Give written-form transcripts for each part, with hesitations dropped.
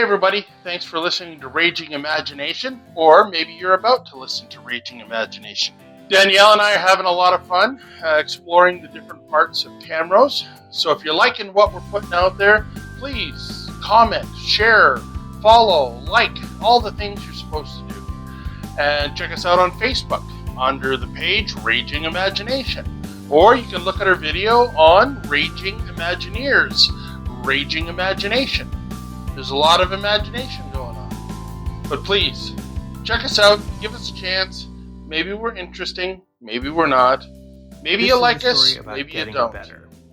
Hey everybody, thanks for listening to Raging Imagination, or maybe you're about to listen to Raging Imagination. Danielle and I are having a lot of fun exploring the different parts of Camrose, so if you're liking what we're putting out there, please comment, share, follow, like, all the things you're supposed to do. And check us out on Facebook under the page Raging Imagination, or you can look at our video on Raging Imagineers, Raging Imagination. There's a lot of imagination going on. But please, check us out, give us a chance. Maybe we're interesting, maybe we're not. Maybe you like us, maybe you don't.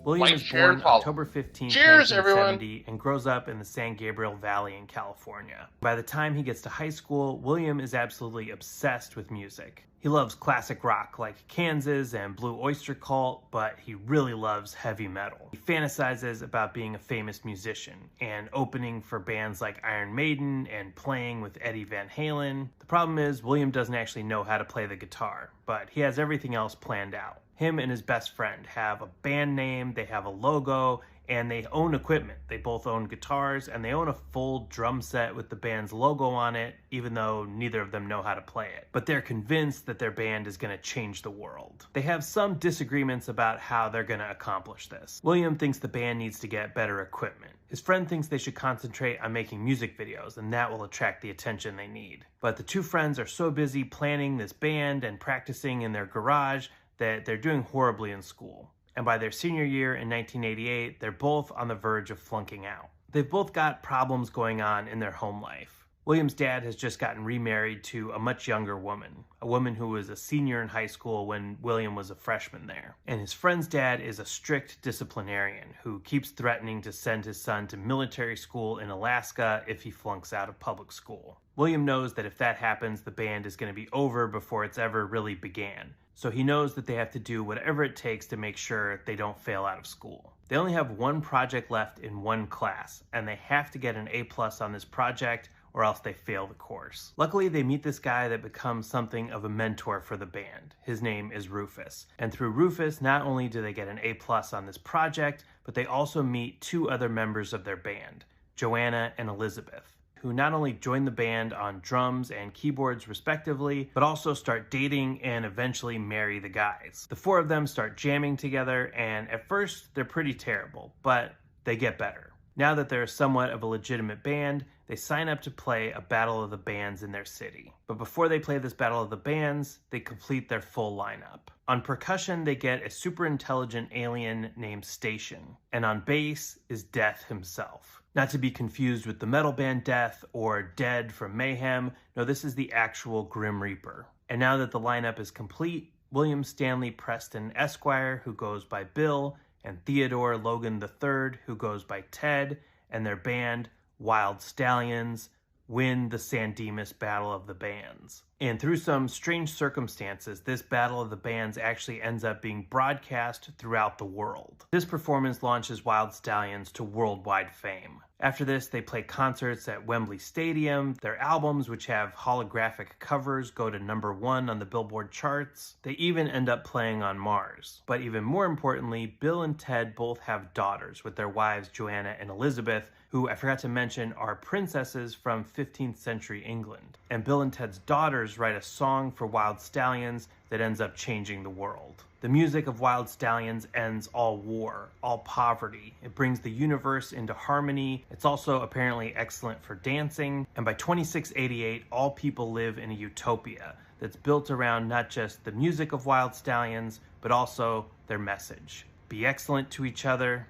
William is born October 15, 1970, and grows up in the San Gabriel Valley in California. By the time he gets to high school, William is absolutely obsessed with music. He loves classic rock like Kansas and Blue Oyster Cult, but he really loves heavy metal. He fantasizes about being a famous musician and opening for bands like Iron Maiden and playing with Eddie Van Halen. The problem is William doesn't actually know how to play the guitar, but he has everything else planned out. Him and his best friend have a band name, they have a logo, and they own equipment. They both own guitars, and they own a full drum set with the band's logo on it, even though neither of them know how to play it. But they're convinced that their band is going to change the world. They have some disagreements about how they're going to accomplish this. William thinks the band needs to get better equipment. His friend thinks they should concentrate on making music videos, and that will attract the attention they need. But the two friends are so busy planning this band and practicing in their garage that they're doing horribly in school. And by their senior year in 1988, they're both on the verge of flunking out. They've both got problems going on in their home life. William's dad has just gotten remarried to a much younger woman, a woman who was a senior in high school when William was a freshman there. And his friend's dad is a strict disciplinarian who keeps threatening to send his son to military school in Alaska if he flunks out of public school. William knows that if that happens, the band is going to be over before it's ever really began. So he knows that they have to do whatever it takes to make sure they don't fail out of school. They only have one project left in one class, and they have to get an A+ on this project or else they fail the course. Luckily, they meet this guy that becomes something of a mentor for the band. His name is Rufus. And through Rufus, not only do they get an A+ on this project, but they also meet two other members of their band, Joanna and Elizabeth, who not only join the band on drums and keyboards respectively, but also start dating and eventually marry the guys. The four of them start jamming together, and at first they're pretty terrible, but they get better. Now that they're somewhat of a legitimate band, they sign up to play a battle of the bands in their city. But before they play this battle of the bands, they complete their full lineup. On percussion, they get a super intelligent alien named Station, and on bass is Death himself. Not to be confused with the metal band Death or Dead from Mayhem. No, this is the actual Grim Reaper. And now that the lineup is complete, William Stanley Preston Esquire, who goes by Bill, and Theodore Logan III, who goes by Ted, and their band, Wild Stallions, win the San Dimas Battle of the Bands. And through some strange circumstances, this Battle of the Bands actually ends up being broadcast throughout the world. This performance launches Wild Stallions to worldwide fame. After this, they play concerts at Wembley Stadium. Their albums, which have holographic covers, go to #1 on the Billboard charts. They even end up playing on Mars. But even more importantly, Bill and Ted both have daughters with their wives Joanna and Elizabeth, who I forgot to mention are princesses from 15th century England. And Bill and Ted's daughters write a song for Wild Stallions that ends up changing the world. The music of Wild Stallions ends all war, all poverty. It brings the universe into harmony. It's also apparently excellent for dancing. And by 2688, all people live in a utopia that's built around not just the music of Wild Stallions, but also their message. Be excellent to each other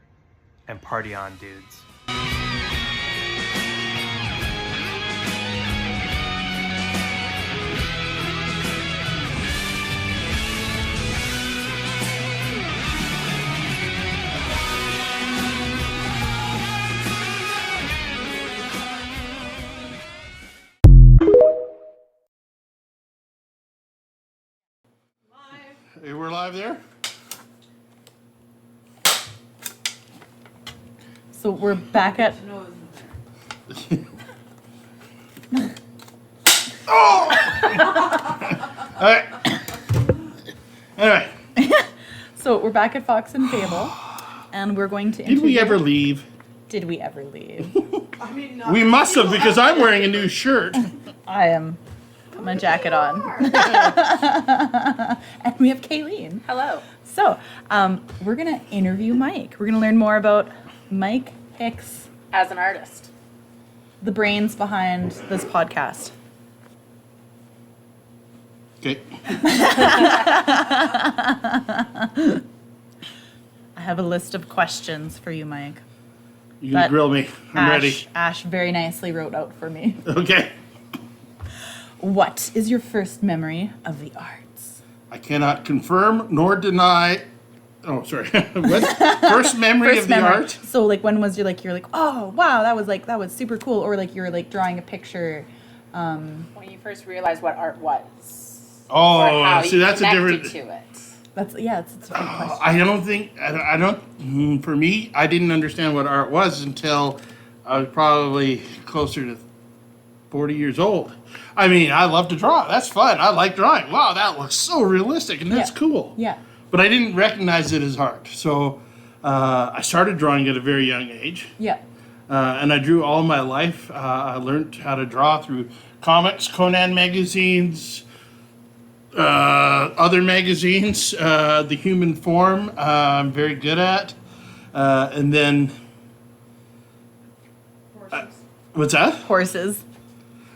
and party on, dudes. Hey, we're live there? So we're back at... Oh! All right. Anyway. So we're back at Fox and Fable, and we're going to Did we ever leave? Did we ever leave? We must have, because I'm wearing a new shirt. I am. Put my jacket on. And we have Kayleen. Hello. So, we're going to interview Mike. We're going to learn more about Mike Hicks, As an artist. the brains behind this podcast. Okay. I have a list of questions for you, Mike. You can grill me. I'm ready. Ash very nicely wrote out for me. Okay. What is your first memory of the arts? I cannot confirm nor deny. Oh, sorry. What? First memory of the art? So, like, when was you're like, oh, wow, that was super cool. Or, like, you're, like, drawing a picture. When you first realized what art was. Oh, see, that's a different... to it. It's a different question. I don't, for me, I didn't understand what art was until I was probably closer to 40 years old. I mean, I love to draw. That's fun. I like drawing. Wow, that looks so realistic, and that's cool. Yeah. But I didn't recognize it as art. So I started drawing at a very young age. Yeah. And I drew all my life. I learned how to draw through comics, Conan magazines, other magazines, The Human Form, I'm very good at. And then... what's that? Horses.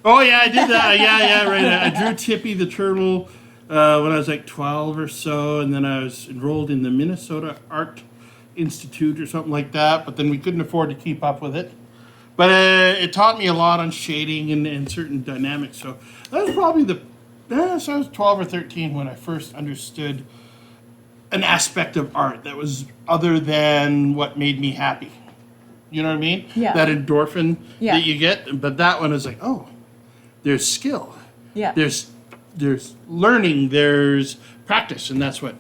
Oh, yeah, I did that. Yeah, right. I drew Tippy the turtle when I was like 12 or so, and then I was enrolled in the Minnesota Art Institute or something like that, but then we couldn't afford to keep up with it. But it taught me a lot on shading and certain dynamics. So that was probably so I was 12 or 13 when I first understood an aspect of art that was other than what made me happy. You know what I mean? Yeah. That endorphin that you get. But that one is like, oh, there's skill. Yeah. There's learning, there's practice, and that's the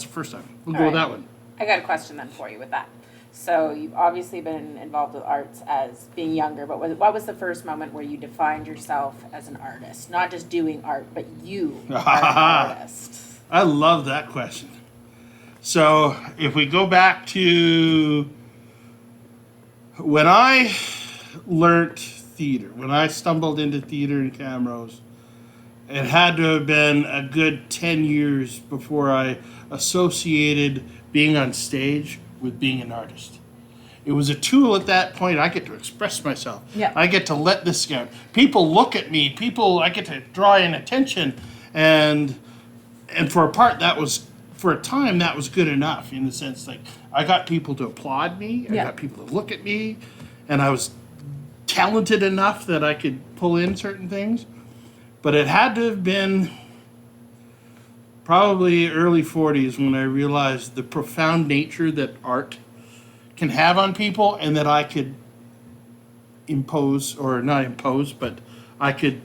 first time. We'll go with that one. I got a question then for you with that. So you've obviously been involved with arts as being younger, but what was the first moment where you defined yourself as an artist? Not just doing art, but you are an artist. I love that question. So if we go back to when I learnt theater, when I stumbled into theater in Camrose, it had to have been a good 10 years before I associated being on stage with being an artist. It was a tool at that point. I get to express myself. Yeah. I get to let this go. People look at me. I get to draw in attention. And for a time, that was good enough in the sense, like, I got people to applaud me. I got people to look at me. And I was talented enough that I could pull in certain things. But it had to have been probably early 40s when I realized the profound nature that art can have on people, and that I could impose, or not impose, but I could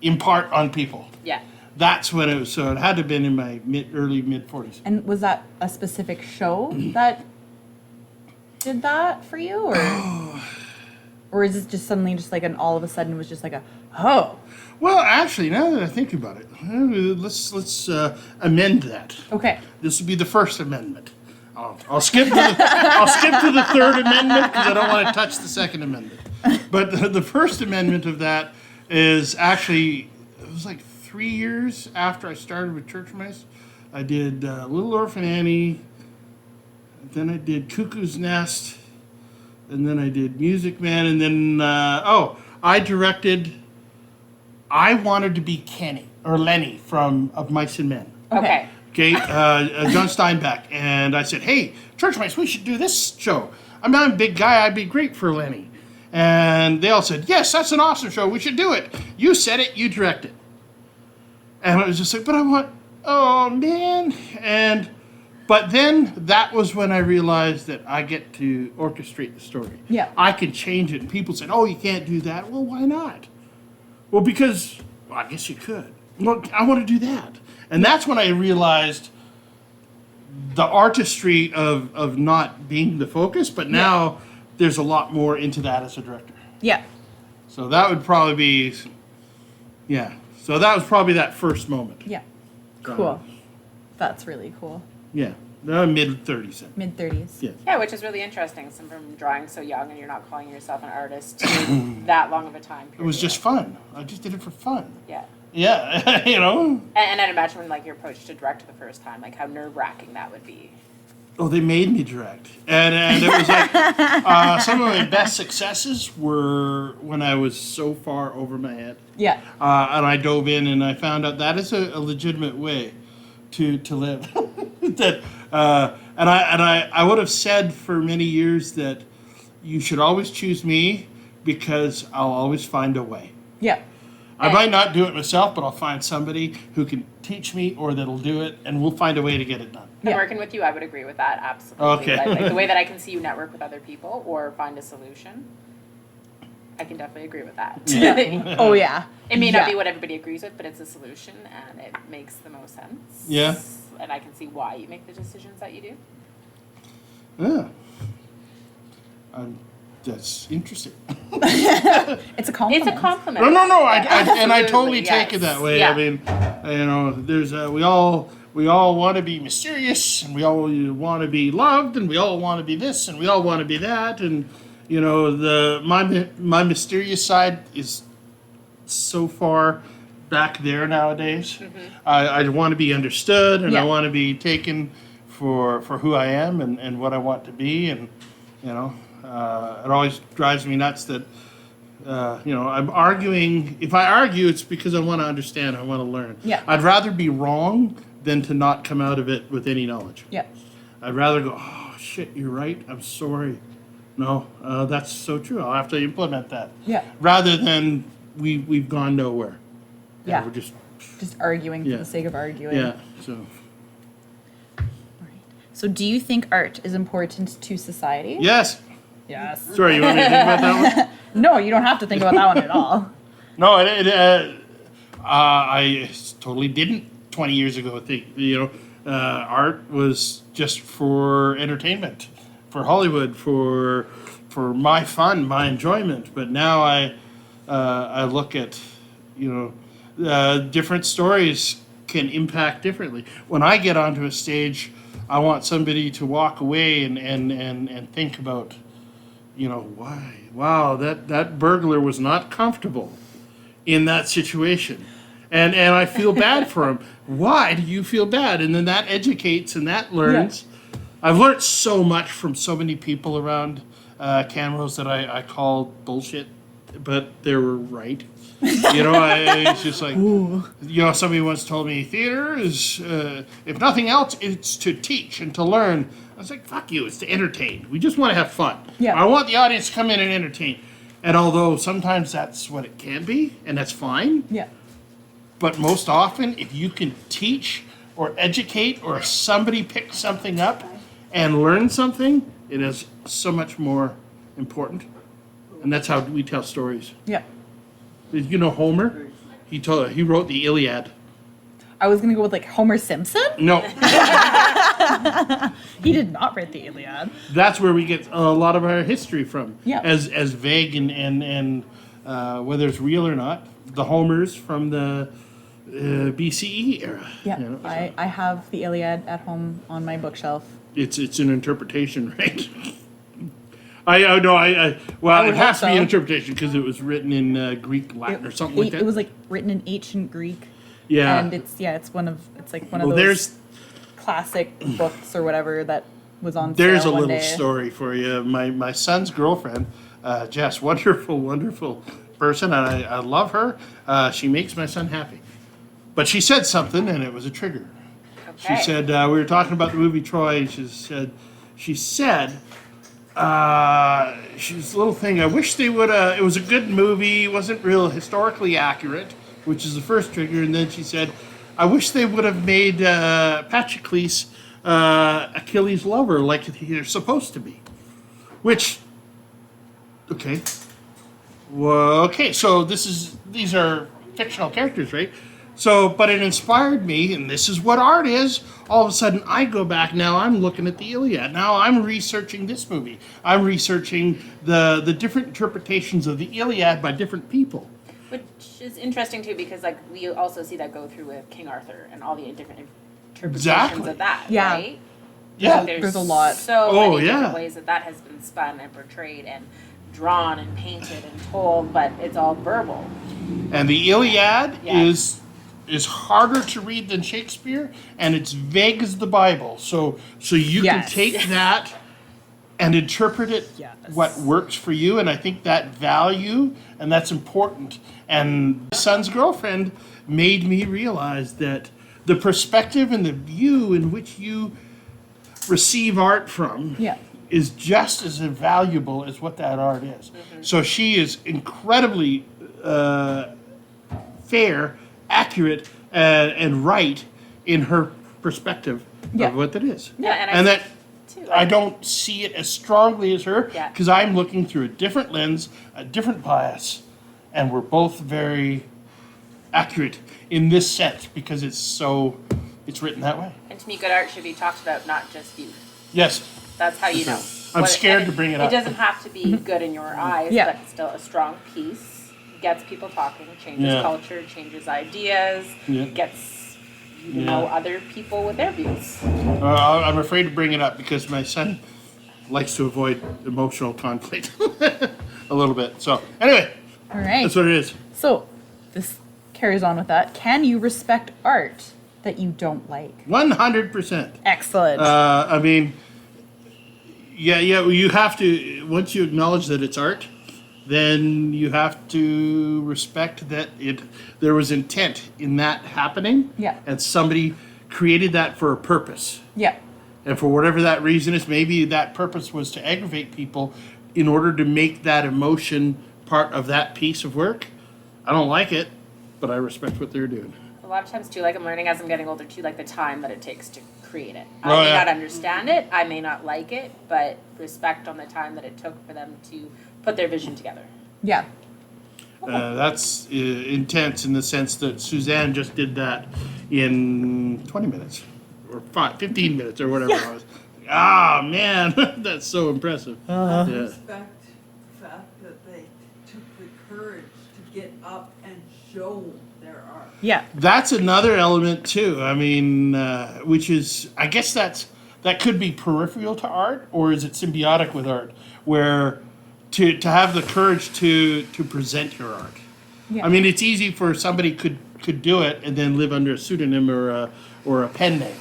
impart on people. Yeah. That's when it was. So it had to have been in my early mid 40s. And was that a specific show that did that for you, or is it just suddenly just like all of a sudden it was just like oh? Well, actually, now that I think about it, let's amend that. Okay. This will be the First Amendment. I'll skip to the Third Amendment because I don't want to touch the Second Amendment. But the First Amendment of that is actually, it was like 3 years after I started with Church Mice. I did Little Orphan Annie, then I did Cuckoo's Nest, and then I did Music Man, and then I directed. I wanted to be Kenny or Lenny from Of Mice and Men. Okay. Okay, John Steinbeck, and I said, "Hey, Church Mice, we should do this show. I'm a big guy. I'd be great for Lenny." And they all said, "Yes, that's an awesome show. We should do it. You said it. You direct it." And I was just like, "But I want, oh man!" But then that was when I realized that I get to orchestrate the story. Yeah. I can change it, and people said, "Oh, you can't do that." Well, why not? Well, because I guess you could. Well, I want to do that. And that's when I realized the artistry of not being the focus, but now there's a lot more into that as a director. Yeah. So that would probably be, So that was probably that first moment. Yeah. Cool. That's really cool. Yeah. Mid-30s. Mid-30s. Yeah. Yeah, which is really interesting. So from drawing so young and you're not calling yourself an artist to that long of a time period. It was just fun. I just did it for fun. Yeah. Yeah, you know. And I'd imagine when like your approach to direct the first time, like how nerve-wracking that would be. Oh, they made me direct. And it was like, some of my best successes were when I was so far over my head. Yeah. And I dove in and I found out that is a legitimate way to live. that, and I would have said for many years that you should always choose me because I'll always find a way. Yeah. I might not do it myself, but I'll find somebody who can teach me or that'll do it, and we'll find a way to get it done. And Yeah. working with you, I would agree with that, absolutely. Okay. Like the way that I can see you network with other people or find a solution, I can definitely agree with that. Yeah. Oh, yeah. It may not Yeah. be what everybody agrees with, but it's a solution and it makes the most sense. Yeah. And I can see why you make the decisions that you do. Yeah. That's interesting. It's a compliment. It's a compliment. No. And I totally Absolutely, take it yes. that way. Yeah. I mean, you know, there's we all want to be mysterious, and we all want to be loved, and we all want to be this, and we all want to be that, and you know, my mysterious side is so far back there nowadays. I want to be understood, and Yeah. I want to be taken for who I am and what I want to be, and you know. It always drives me nuts that, you know, I'm arguing. If I argue, it's because I want to understand. I want to learn. Yeah. I'd rather be wrong than to not come out of it with any knowledge. Yeah. I'd rather go, oh, shit, you're right. I'm sorry. No, that's so true. I'll have to implement that. Yeah. Rather than we've gone nowhere. Yeah. We're just, Just arguing Yeah. for the sake of arguing. yeah. So, Right. So do you think art is important to society? yes. Yes. Sorry, you want me to think about that one? No, you don't have to think about that one at all. No, I totally didn't 20 years ago think, you know, art was just for entertainment, for Hollywood, for my fun, my enjoyment. But now I look at, you know, different stories can impact differently. When I get onto a stage, I want somebody to walk away and think about, you know, why? Wow, that burglar was not comfortable in that situation. And I feel bad for him. Why do you feel bad? And then that educates and that learns. Yeah. I've learned so much from so many people around Camrose that I call bullshit, but they were right. You know, it's just like, you know, somebody once told me theater is, if nothing else, it's to teach and to learn. I was like, fuck you, it's to entertain. We just want to have fun. Yeah. I want the audience to come in and entertain. And although sometimes that's what it can be, and that's fine, Yeah. but most often, if you can teach or educate or somebody pick something up and learn something, it is so much more important. And that's how we tell stories. Yeah. You know Homer? He wrote the Iliad. I was gonna go with like Homer Simpson. No, He did not write the Iliad. that's where we get a lot of our history from. Yeah. As vague and whether it's real or not. The Homers from the BCE era. Yeah. You know, so I have the Iliad at home on my bookshelf. it's an interpretation, right? Well, would it has hope to be an so. interpretation because it was written in Greek, Latin, or something like that. It was like written in ancient Greek. Yeah. And it's one of Well, those there's classic books or whatever that was on There's a sale one little day. story for you. My son's girlfriend, Jess, wonderful person, and I love her. She makes my son happy. But she said something, and it was a trigger. Okay. She said, we were talking about the movie Troy, and she said, she's a little thing, I wish they would, it was a good movie, wasn't real historically accurate, which is the first trigger, and then she said, I wish they would have made Patroclus Achilles' lover like they're supposed to be. Which, okay. Well, okay, so these are fictional characters, right? So, but it inspired me, and this is what art is. All of a sudden, I go back, now I'm looking at the Iliad. Now I'm researching this movie. I'm researching the different interpretations of the Iliad by different people. Which is interesting too, because like we also see that go through with King Arthur and all the different interpretations Exactly. of that, Yeah. right? Yeah. There's a lot. So Oh, many yeah. different ways that has been spun and portrayed and drawn and painted and told, but it's all verbal. And the Iliad Yeah. is harder to read than Shakespeare, and it's vague as the Bible. So you can Yes. take that and interpret it Yes. what works for you, and I think that value, and that's important. And my son's girlfriend made me realize that the perspective and the view in which you receive art from Yeah. is just as valuable as what that art is. So she is incredibly fair, accurate, and right in her perspective Yeah. of what that is. Yeah, And that too. I don't see it as strongly as her Yeah. because I'm looking through a different lens, a different bias, and we're both very accurate in this sense because it's written that way. And to me, good art should be talked about, not just you. Yes. That's how you know. I'm scared and to bring it up. It doesn't have to be good in your eyes, Yeah. but it's still a strong piece. Gets people talking, changes Yeah. culture, changes ideas, Yeah. gets you to Yeah. know other people with their views. I'm afraid to bring it up because my son likes to avoid emotional conflict a little bit. So anyway, All right. that's what it is. So this carries on with that. Can you respect art that you don't like? 100%. Excellent. I mean, yeah, you have to, once you acknowledge that it's art, then you have to respect that there was intent in that happening. Yeah. And somebody created that for a purpose. yeah. And for whatever that reason is, maybe that purpose was to aggravate people in order to make that emotion part of that piece of work. I don't like it, but I respect what they're doing. A lot of times too, like I'm learning as I'm getting older too, like the time that it takes to create it. Oh, I may yeah. not understand it, I may not like it, but respect on the time that it took for them to put their vision together. Yeah. That's intense in the sense that Suzanne just did that in 20 minutes or 15 minutes or whatever it was. Ah, man, that's so impressive. Yeah. Respect the fact that they took the courage to get up and show their art. Yeah. That's another element too. I mean, which is, I guess that could be peripheral to art, or is it symbiotic with art, where to have the courage to present your art. Yeah. I mean, it's easy for somebody could do it and then live under a pseudonym or a pen name,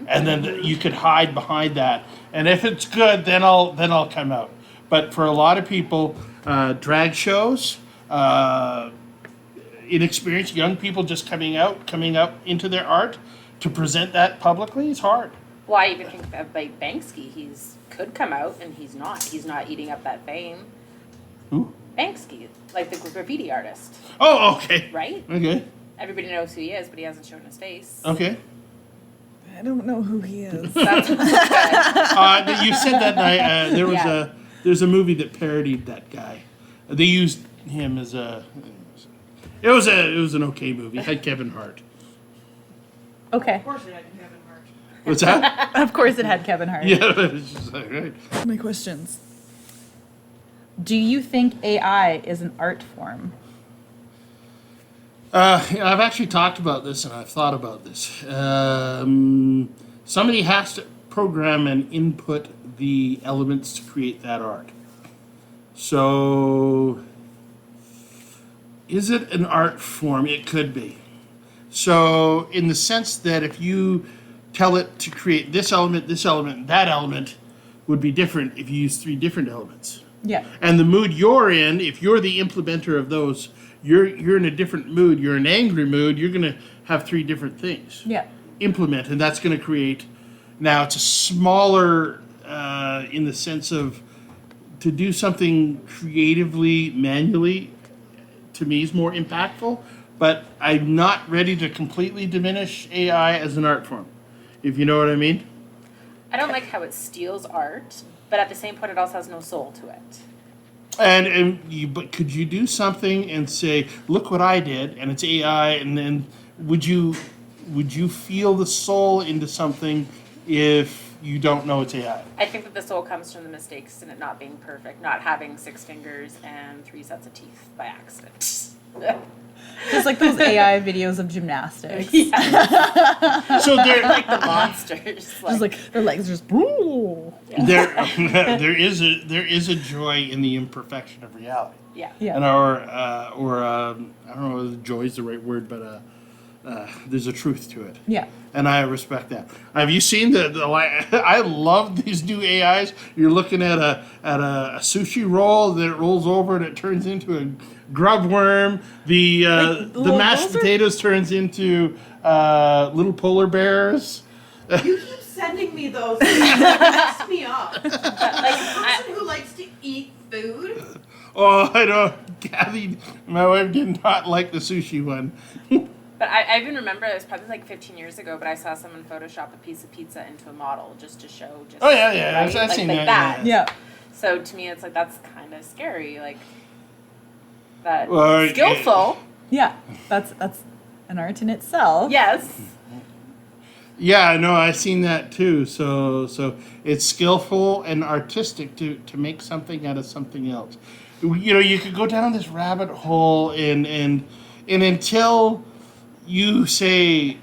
and then you could hide behind that. And if it's good, then I'll come out. But for a lot of people, drag shows, inexperienced young people just coming up into their art to present that publicly is hard. Well, I even think of like Banksy, could come out and he's not. He's not eating up that fame. Who? Banksy, like the graffiti artist, Oh, okay. right? Okay. Everybody knows who he is, but he hasn't shown his face. Okay. I don't know who he is. That's good. You said that night. Yeah. There's a movie that parodied that guy. They used him as a. It was an okay movie. It had Kevin Hart. Okay. Of course, they had Kevin Hart. What's that? Of course it had Kevin Hart. Yeah, it's just like, right. My questions. Do you think AI is an art form? I've actually talked about this and I've thought about this. Somebody has to program and input the elements to create that art. So, is it an art form? It could be. So, in the sense that if you tell it to create this element, and that element would be different if you use 3 different elements. Yeah. And the mood you're in, if you're the implementer of those, you're in a different mood. You're in an angry mood. You're going to have 3 different things. Yeah. Implement, and that's going to create. Now it's a smaller, in the sense of to do something creatively, manually. To me, is more impactful. But I'm not ready to completely diminish AI as an art form, if you know what I mean. I don't like how it steals art, but at the same point, it also has no soul to it. But could you do something and say, "Look what I did," and it's AI, and then would you feel the soul into something if you don't know it's AI. I think that the soul comes from the mistakes and it not being perfect, not having 6 fingers and 3 sets of teeth by accident. Just like those AI videos of gymnastics. So they're Like the monsters. Just like their legs just. Ooh. there is a joy in the imperfection of reality. Yeah. Yeah. And I don't know if joy is the right word, but there's a truth to it. Yeah. And I respect that. Have you seen the I love these new AIs. You're looking at a sushi roll, then it rolls over and it turns into a grub worm. The mashed potatoes turns into little polar bears. You keep sending me those. It mess me up. Like a person who likes to eat food. Oh, I know. Kathy, my wife did not like the sushi one. But I even remember, it was probably like 15 years ago, but I saw someone Photoshop a piece of pizza into a model just to show. Oh, yeah. Right? I've seen like that. Yeah. So to me, it's like, that's kind of scary. Like, that Well, skillful. Yeah. That's an art in itself. Yes. Yeah, no, I've seen that too. So it's skillful and artistic to make something out of something else. You know, you could go down this rabbit hole and until you say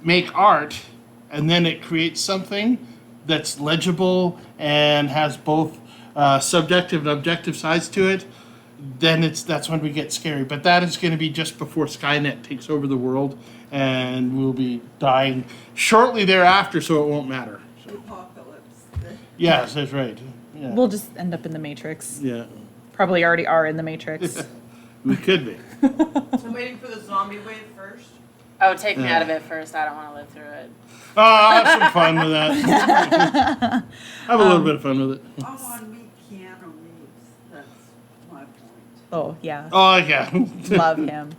make art and then it creates something that's legible and has both subjective and objective sides to it, then that's when we get scary. But that is going to be just before Skynet takes over the world, and we'll be dying shortly thereafter, so it won't matter. So, Apocalypse. yes, that's right. Yeah. We'll just end up in the Matrix. Yeah, Probably already are in the Matrix. we could be. I'm waiting for the zombie wave first. Oh, take me out of it first. I don't want to live through it. Oh, I'll have some fun with that. Have a little bit of fun with it. I want to meet Keanu Reeves. That's my point. Oh yeah. Oh, yeah. Love him.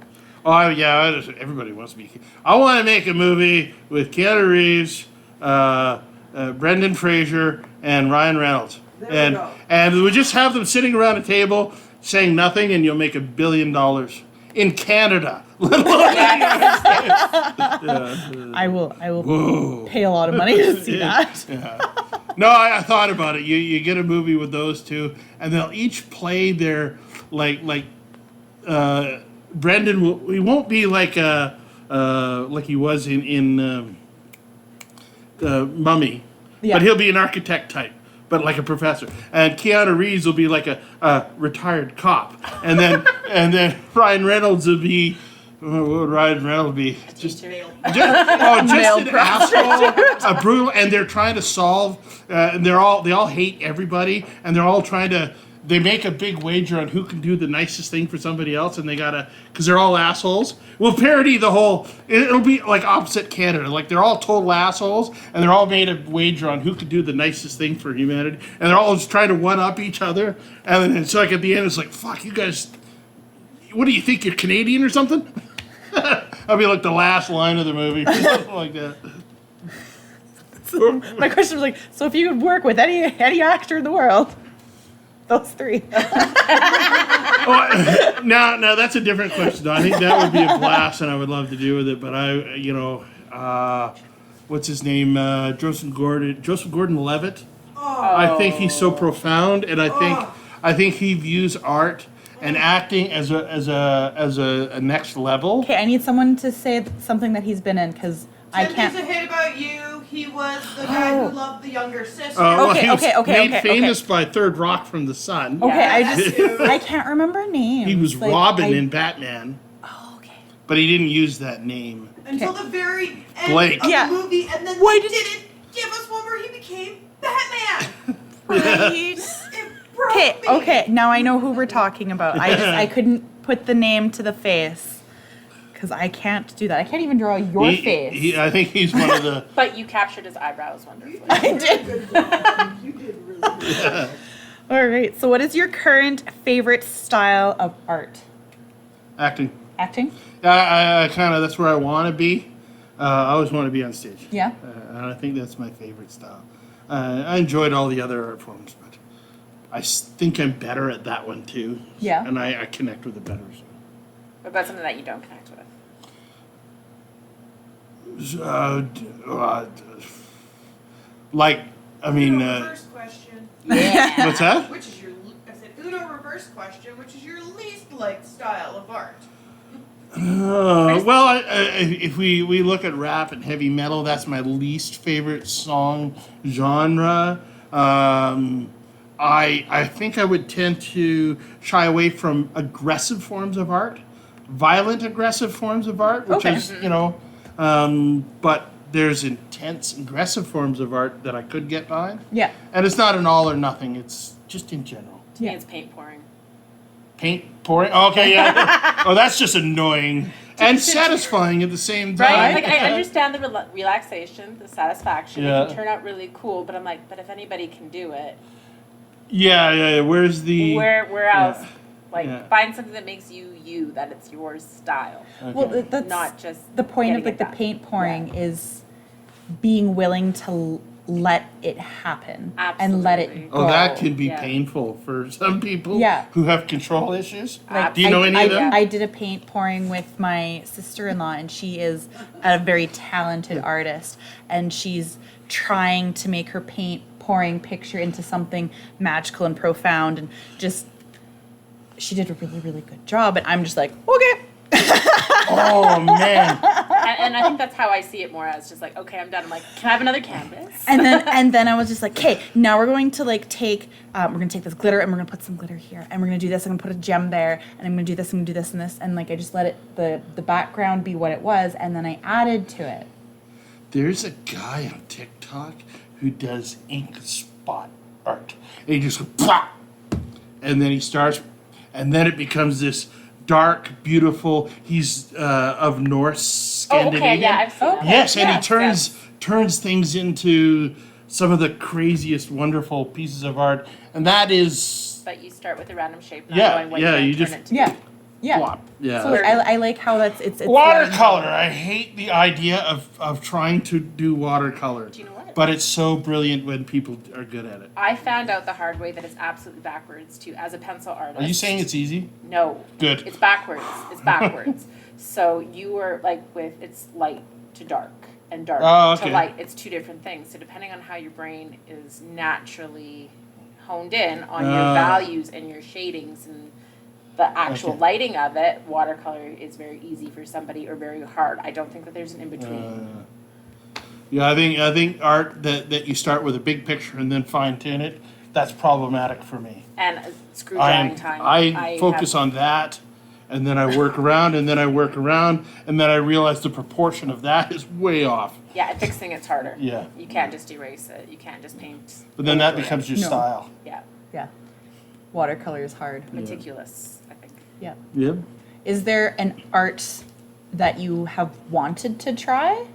Oh, yeah, everybody wants to be. I want to make a movie with Keanu Reeves, Brendan Fraser, and Ryan Reynolds. There we And go. and we just have them sitting around a table saying nothing, and you'll make $1 billion in Canada. I will Whoa. pay a lot of money to see that. Yeah. No, I thought about it. You get a movie with those two, and they'll each play their Brendan he won't be like he was in Mummy, Yeah. but he'll be an architect type, but like a professor. And Keanu Reeves will be like a retired cop, and then Ryan Reynolds will be. What would Ryan Reynolds be? Just Male an asshole, a brutal, and they're trying to solve. And they all hate everybody, and they're all trying to. They make a big wager on who can do the nicest thing for somebody else, and they gotta, because they're all assholes. We'll parody the whole. It'll be like opposite Canada, like they're all total assholes, and they're all made a wager on who can do the nicest thing for humanity, and they're all just trying to one up each other. And then it's like at the end, it's like, fuck you guys. What do you think? You're Canadian or something? That'll be like the last line of the movie, something like that. My question was like, so if you could work with any actor in the world, those three. Oh, now that's a different question. I think that would be a blast, and I would love to do with it. But what's his name? Joseph Gordon-Levitt. I think he's so profound, and I think he views art and acting as a next level. Okay, I need someone to say something that he's been in because I can't. There's a hit about you. He was the guy who loved the younger sister. Okay, he was okay, made famous by Third Rock from the Sun. Okay, Yeah. I can't remember names. He was Like, Robin in Batman, Oh, okay. but he didn't use that name. Until the very end Blake. of Yeah. the movie, and then Why they did- didn't give us one where he became Batman. Right. It broke Okay, me. okay. Now I know who we're talking about. I couldn't put the name to the face because I can't do that. I can't even draw your face. I think he's one of the. But you captured his eyebrows wonderfully. I did. Good job. You did really good. All right. So, what is your current favorite style of art? Acting. Acting. I kind of, that's where I want to be. I always want to be on stage. Yeah. And I think that's my favorite style. I enjoyed all the other art forms, but I think I'm better at that one too. Yeah. And I connect with it better. What about something that you don't connect with? like, I mean, Reverse question. Yeah. what's that? Which is your? I said Uno reverse question. Which is your least liked style of art? Well, if we look at rap and heavy metal, that's my least favorite song genre. I think I would tend to shy away from aggressive forms of art, violent aggressive forms of art, which Okay. is, but there's intense aggressive forms of art that I could get behind. Yeah. And it's not an all or nothing, it's just in general. To me, Yeah. it's paint pouring. Paint pouring? Okay, yeah. Oh, that's just annoying and satisfying at the same time. Right? Like, I understand the relaxation, the satisfaction. Yeah. It can turn out really cool, but I'm like, but if anybody can do it, Yeah. Where's the... where else? Yeah. Like, Yeah. find something that makes you, that it's your style. Well, that's Not just the point of getting like the it done. paint pouring is being willing to let it happen and let Absolutely. it go. Oh, that can be Yeah. painful for some people Yeah. who have control issues. Like, Do you know any of them? I did a paint pouring with my sister-in-law, and she is a very talented artist, and she's trying to make her paint pouring picture into something magical and profound, and just she did a really, really good job. And I'm just like, okay. Oh, man. And I think that's how I see it more as just like, okay, I'm done. I'm like, can I have another canvas? And then I was just like, okay, now we're going to like take this glitter and we're gonna put some glitter here, and we're gonna do this. I'm gonna put a gem there, and I'm gonna do this. I'm gonna do this and this, and like I just let it the background be what it was, and then I added to it. There's a guy on TikTok who does ink spot art. And he just goes, pop! And then he starts, and then it becomes this dark, beautiful, he's of Norse Oh, Scandinavian. okay, yeah, I've seen that. Yes, and he Yes. turns things into some of the craziest, wonderful pieces of art. And that is But you start with a random shape, not Yeah, going what yeah, you're gonna you turn just- it to. Yeah, yeah. flop. Yeah. So like, I like how it's Watercolor. I hate the idea of trying to do watercolor. Do you know what? But it's so brilliant when people are good at it. I found out the hard way that it's absolutely backwards too, as a pencil artist. Are you saying it's easy? No. Good. It's backwards. It's backwards. So you were like it's light to dark and dark Oh, okay. to light. It's two different things. So depending on how your brain is naturally honed in on your values and your shadings and the actual Okay. lighting of it, watercolor is very easy for somebody or very hard. I don't think that there's an in between. Yeah, I think art that you start with a big picture and then fine tune it, that's problematic for me. And screw drying time. I focus on that, and then I work around, and then I work around, and then I realize the proportion of that is way off. Yeah, and fixing it's harder. Yeah. You can't just erase it. You can't just paint. But then that over it. becomes your No. style. Yeah. Yeah. Watercolor is hard. Meticulous, I think. Yeah. Yep. Is there an art that you have wanted to try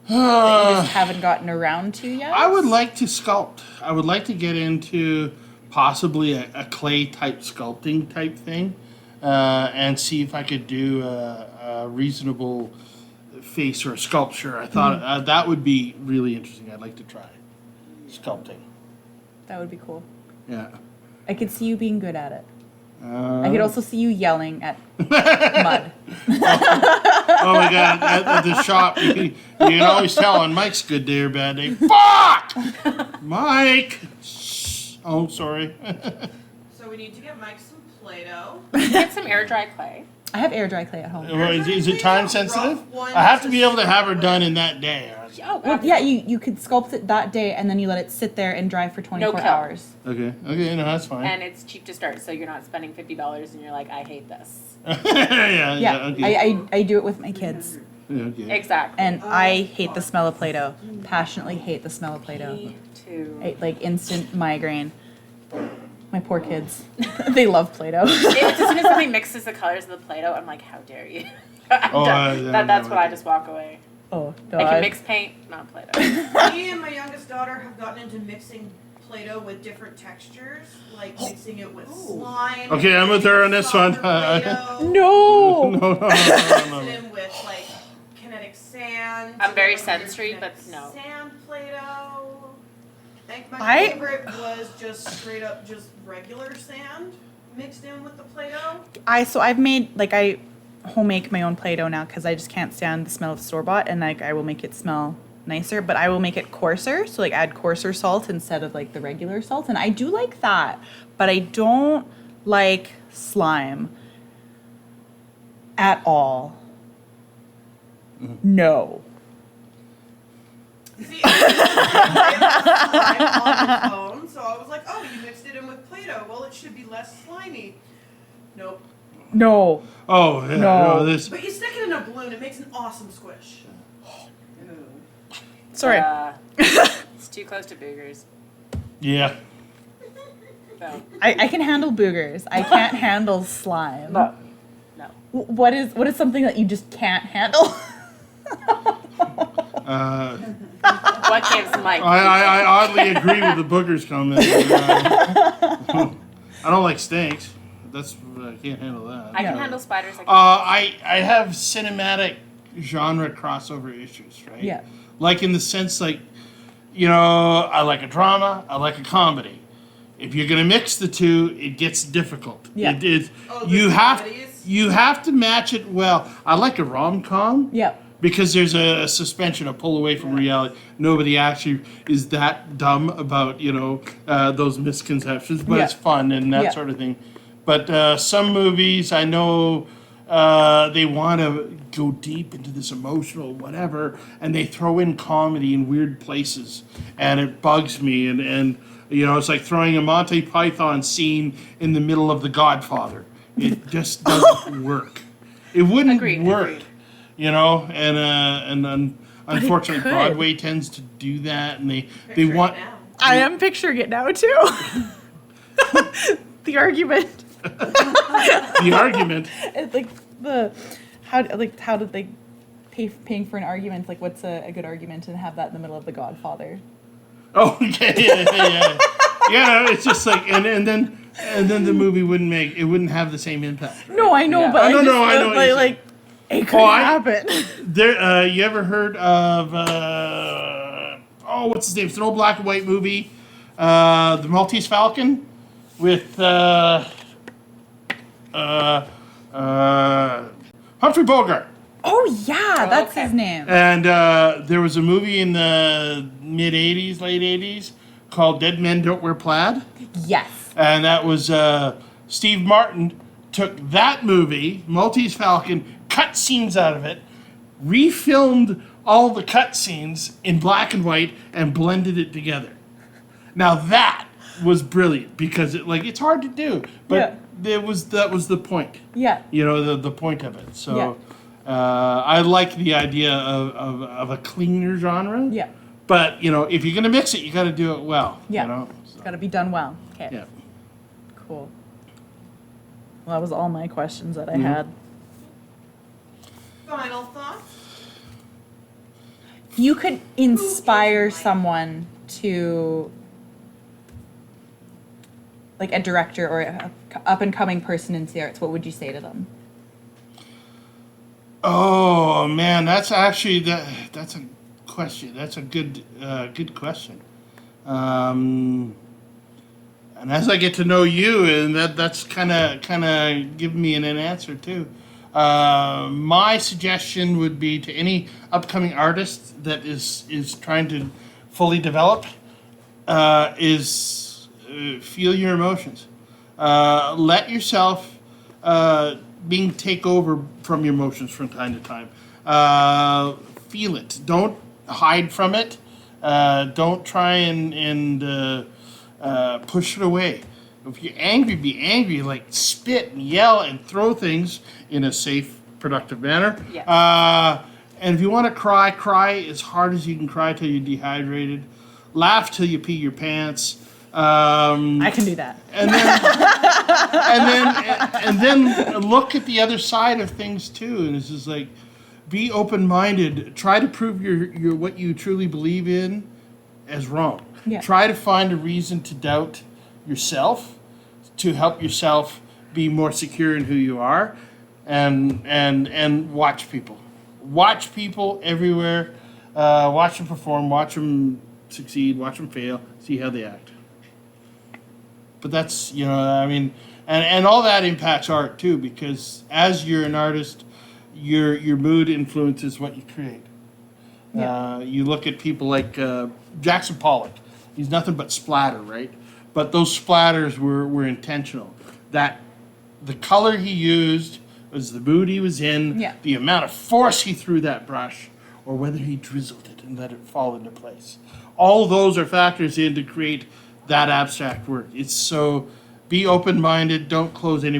that you just haven't gotten around to yet? I would like to sculpt. I would like to get into possibly a clay type sculpting type thing, and see if I could do a reasonable face or a sculpture. I thought that would be really interesting. I'd like to try sculpting. That would be cool. Yeah. I could see you being good at it. I could also see you yelling at mud. Oh my God! At the shop, you can always tell on Mike's good day or bad day. Fuck, Mike. Shh. Oh, sorry. So we need to get Mike some Play-Doh. Get some air dry clay. I have air dry clay at home. Is it time sensitive? I have to be able to have her done in that day. Oh, Well, yeah, you could sculpt it that day and then you let it sit there and dry for 24 kill. hours. Okay. No, that's fine. And it's cheap to start, so you're not spending $50 and you're like, I hate this. Yeah. Okay. I do it with my kids. Yeah, okay. Exactly. And I hate the smell of Play-Doh. Passionately hate the smell of Play-Doh. Me too. Like instant migraine. My poor kids. They love Play-Doh. As soon as somebody mixes the colors of the Play-Doh, I'm like, how dare you? I'm Oh, done. I That's know. when I just walk away. Oh, I God. can mix paint, not Play-Doh. Me and my youngest daughter have gotten into mixing Play-Doh with different textures, like mixing it with slime. Okay, I'm with her on this one. softer Play-Doh, No! No. mixing it with like kinetic sand. I'm very to get sensory, kinetic but no. Sand Play-Doh. I think my I- favorite was just straight up just regular sand mixed in with the Play-Doh. I've made I home make my own Play-Doh now because I just can't stand the smell of store bought, and I will make it smell nicer, but I will make it coarser. So like add coarser salt instead of like the regular salt. And I do like that, but I don't like slime at all. No. See, I on its own, so I was like, oh, you mixed it in with Play-Doh. Well, it should be less slimy. Nope. No. Oh, yeah. No. This. But you stick it in a balloon, it makes an awesome squish. Sorry. It's too close to boogers. Yeah. So, I can handle boogers. I can't handle slime. no. What is something that you just can't handle? What gives Mike? I oddly agree with the boogers comment. I don't like snakes. I can't handle that. I can handle spiders. I have cinematic genre crossover issues, right? Yeah. Like in the sense, like, I like a drama, I like a comedy. If you're gonna mix the two, it gets difficult. Yeah. You have to match it well. I like a rom-com. Yeah. Because there's a suspension, a pull away from reality. Nobody actually is that dumb about, those misconceptions, but it's fun and that sort of thing. But some movies, I know they want to go deep into this emotional whatever, and they throw in comedy in weird places, and it bugs me. And it's like throwing a Monty Python scene in the middle of The Godfather. It just doesn't work. It wouldn't work. Agreed. And unfortunately, Broadway tends to do that, and they want. I am picturing it now too. The argument. The argument. It's like how did they paying for an argument? Like, what's a good argument, and have that in the middle of The Godfather? Oh, okay, yeah. It's just like, and then the movie wouldn't have the same impact. No, I know, but I know. Like it could happen. There, you ever heard of what's his name? It's an old black and white movie, The Maltese Falcon, with Humphrey Bogart. Oh yeah, that's his name. And there was a movie in the mid '80s, late '80s, called Dead Men Don't Wear Plaid. Yes. And that was Steve Martin took that movie, Maltese Falcon, cut scenes out of it, refilmed all the cut scenes in black and white, and blended it together. Now that was brilliant because it's hard to do, but that was the point. Yeah. The point of it. So I like the idea of a cleaner genre. Yeah. But if you're gonna mix it, you got to do it well. Yeah. It's got to be done well. Okay. Yeah. Cool. Well, that was all my questions that I had. Final thoughts? If you could inspire someone to, like a director or a up-and-coming person in the arts, what would you say to them? Oh man, that's actually that's a question. That's a good question. And as I get to know you, and that's kind of giving me an answer too. My suggestion would be to any upcoming artist that is trying to fully develop is feel your emotions. Let yourself being take over from your emotions from time to time. Feel it. Don't hide from it. Don't try and push it away. If you're angry, be angry. Like spit and yell and throw things in a safe, productive manner. Yes. And if you want to cry, cry as hard as you can cry till you're dehydrated. Laugh till you pee your pants. I can do that. And then look at the other side of things too. And it's just like, be open-minded. Try to prove your what you truly believe in as wrong. Yeah. Try to find a reason to doubt yourself, to help yourself be more secure in who you are, and watch people. Watch people everywhere. Watch them perform. Watch them succeed. Watch them fail. See how they act. But that's, and all that impacts art too, because as you're an artist, your mood influences what you create. Yeah. You look at people like Jackson Pollock. He's nothing but splatter, right? But those splatters were intentional. That the color he used was the mood he was in, Yeah. the amount of force he threw that brush, or whether he drizzled it and let it fall into place. All those are factors in to create that abstract work. It's so, be open-minded, don't close any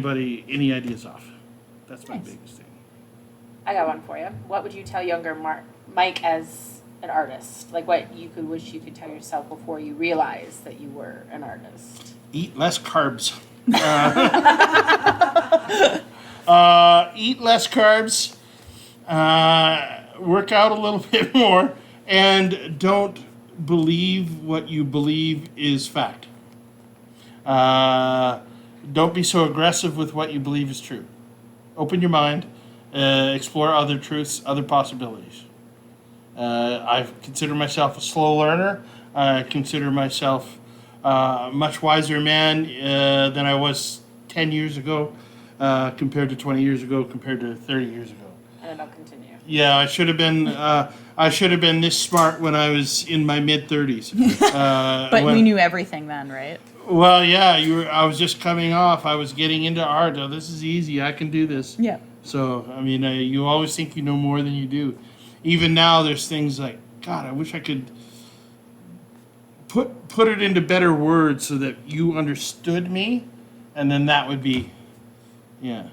ideas off. That's my biggest thing. I got one for you. What would you tell younger Mike as an artist? Like what you could wish you could tell yourself before you realized that you were an artist? Eat less carbs. Eat less carbs. Work out a little bit more, and don't believe what you believe is fact. Don't be so aggressive with what you believe is true. Open your mind. Explore other truths, other possibilities. I consider myself a slow learner. I consider myself a much wiser man than I was 10 years ago, compared to 20 years ago, compared to 30 years ago. And it'll continue. Yeah, I should have been. I should have been this smart when I was in my mid-30s. But we knew everything then, right? Well, yeah, I was just coming off. I was getting into art. Oh, this is easy. I can do this. Yeah. So, I mean, you always think you know more than you do. Even now, there's things like, God, I wish I could put it into better words so that you understood me, and then that would be, yeah.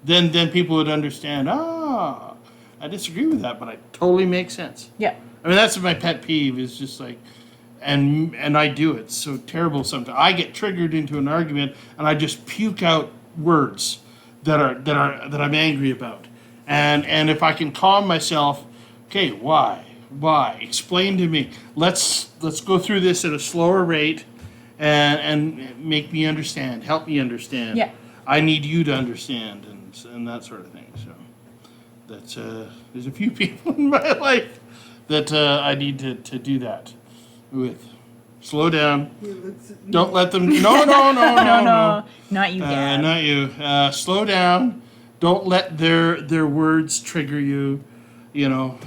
Then people would understand. I disagree with that, but it totally makes sense. Yeah. I mean, that's my pet peeve. Is just like, and I do it so terrible sometimes. I get triggered into an argument, and I just puke out words that I'm angry about. And if I can calm myself, okay, why? Explain to me. Let's go through this at a slower rate, and make me understand. Help me understand. Yeah. I need you to understand, and that sort of thing. So that's there's a few people in my life that I need to do that with. Slow down. Don't let them. No. Not you, Dad. Not you. Slow down. Don't let their words trigger you. You know.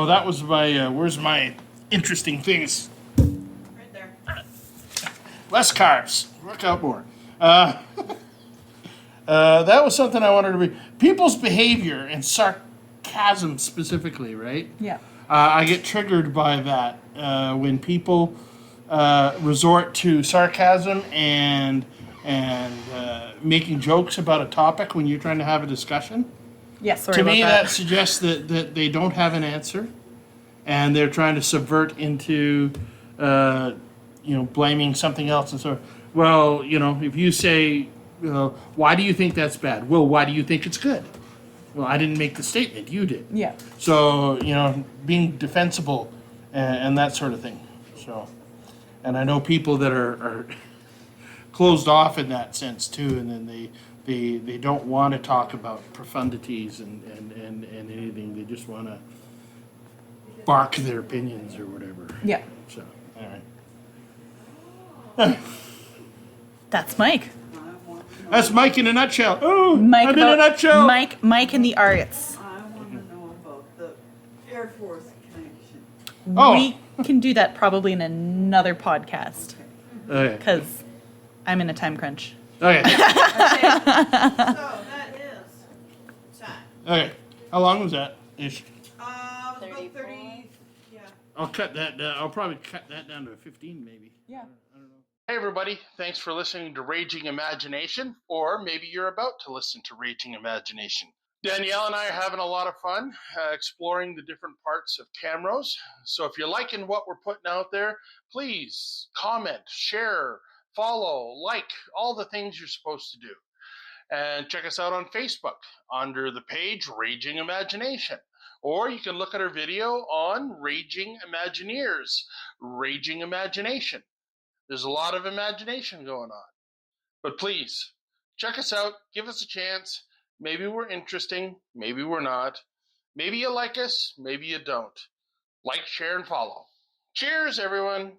That was my. Where's my interesting things? Right there. Less carbs. Work out more. That was something I wanted to be. People's behavior and sarcasm specifically, right? Yeah. I get triggered by that when people resort to sarcasm and making jokes about a topic when you're trying to have a discussion. Yeah, sorry To about me, that. that suggests that they don't have an answer, and they're trying to subvert into blaming something else. And so, well, if you say, why do you think that's bad? Well, why do you think it's good? Well, I didn't make the statement. You did. Yeah. So, being defensible and that sort of thing. So, and I know people that are closed off in that sense too, and then they don't want to talk about profundities and anything. They just want to bark their opinions or whatever. Yeah. So, all right. That's Mike. That's Mike in a nutshell. Oh, Mike I'm in a nutshell. Mike in the arts. I want to know about the Air Force connection. Oh. We can do that probably in another podcast Okay. because I'm in a time crunch. Okay. So that is time. Okay. How long was that? Ish. About 34. 30. Yeah. I'll cut that down. I'll probably cut that down to 15 maybe. Yeah. Hey everybody, thanks for listening to Raging Imagination, or maybe you're about to listen to Raging Imagination. Danielle and I are having a lot of fun exploring the different parts of Camrose. So if you're liking what we're putting out there, please comment, share, follow, like, all the things you're supposed to do. And check us out on Facebook under the page Raging Imagination. Or you can look at our video on Raging Imagineers, Raging Imagination. There's a lot of imagination going on. But please, check us out. Give us a chance. Maybe we're interesting. Maybe we're not. Maybe you like us. Maybe you don't. Like, share, and follow. Cheers, everyone.